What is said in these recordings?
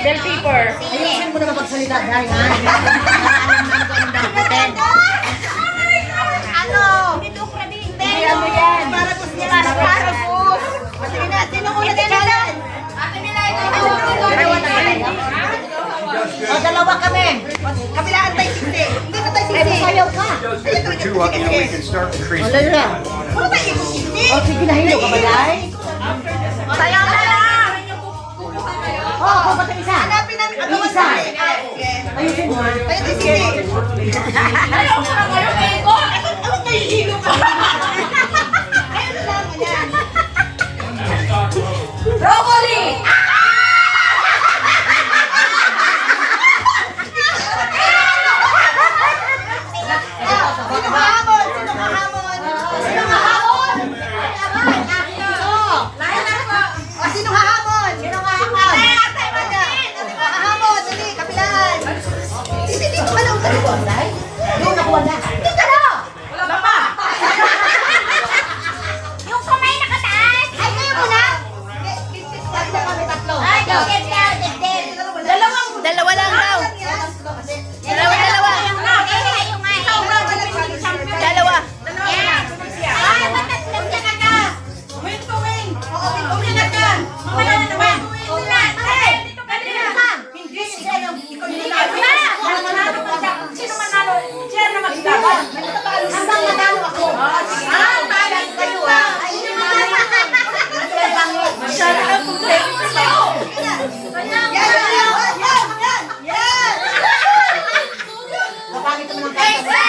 Bell paper. Ayusin mo naman magsalita, dahil ha? Alam namin kung anong dapatin. Ano? Ano yan? Para po siya. Para po. Sige na, sinong una si challenge? Ate Milay, Dalawa na kami. O, dalawa kami. kabilaan tayo 60. Hindi pa tayo Ay, 60. masayaw ka. For two up, you know, we can start increasing. Wala na. Wala tayo ikot 60. O, sige na, hilo ka ba, Day? Sayaw na lang. O, ako ba ito isa? Hanapin namin ang gawa Isa. sa akin. Sige. Ayusin mo, ha? Tayo tayo 60. Ayaw ko na kayo, Eko. Ano tayo hilo ka? Ayun na lang, yan. Broccoli! Sino kahamon? Sino kahamon? Sino kahamon? O, sino hahamon? Sino hahamon? Ate Martin! Ate hahamon, dali, kapilaan. Sisi, dito ka lang. Day? Doon ako wala. Dito ka lang. Wala pa. Yung kamay nakataas. Ay, kayo muna. Lagi na kami tatlo. Ay, dibdib daw, dibdib. Dalawa lang daw. Dalawa. Yung ay. Dalawa. Yan. Ay, matatlo ka na ka. Wing to wing. Oo, wing to wing ka. Mamaya na naman. Ay, dito ka din. Hindi siya yung ikaw yung nanalo. Sino manalo? Siya na maglaban. Hanggang matalo ako. Talag kayo ah. Ay, sino manalo? Masyado lang kung Yan. Kapangit naman ang kanta.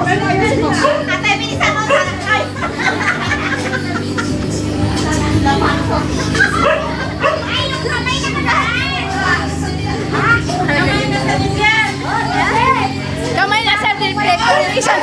Ate, bilisan mo. Ay, yung kamay nakataas. Kamay nakataas yan. kamay na sa dibdib. Yung isa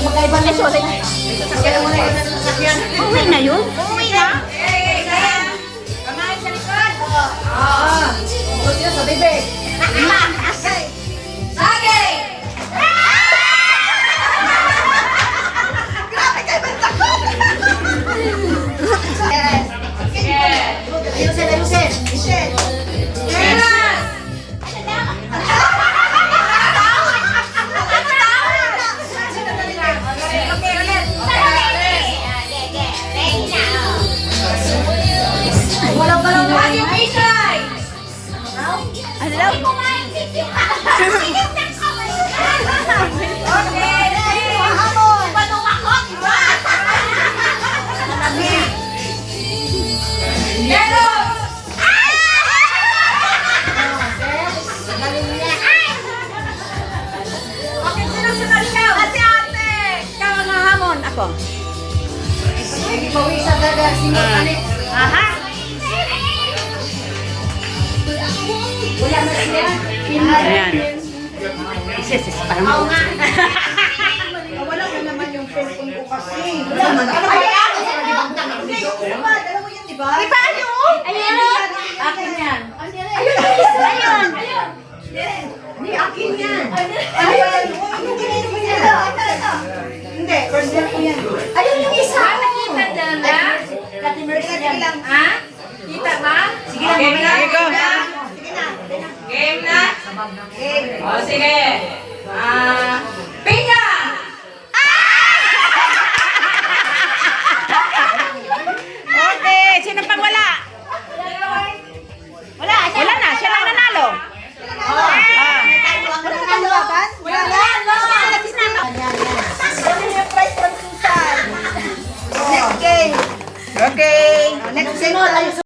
Magkaiba na siya. Uwi na yun. Uwi na. Kamay sa likod. Gusto niya sa bibig. Lagi! Grabe kayo ba takot? Ayusin. Michelle. Meron! Walang galaw na. Ano yung Mishay? Ano daw? Okay, ready? Hamon! Meron! Okay, sunod-sunod ikaw. Ate, ate! Ikaw ang hahamon. Ako. Sige, pawisan na na. Sino kalit? Aha. Wala na siya. Ayan. Isis, parang Wala ko naman yung cellphone ko kasi. Wala man. Ano ba yan? Hindi, yung ba? Dalawa yan, di ba? Di ba ano? Ayun! akin yan. Ayun! Ayun! Hindi, akin yan. Ayun! Ayun yung isa. Nakita dyan na? Kati Mercy Sige yan. lang. Ha? Kita ba? Sige lang, mamaya. Sige na. Game na? Game. O, sige. Pinga! Okay, sino pang wala? Wala na, siya lang nanalo. Wala na lumaban? Wala na. Ano yung prize from Susan? Next game. Okay. Next game tayo sa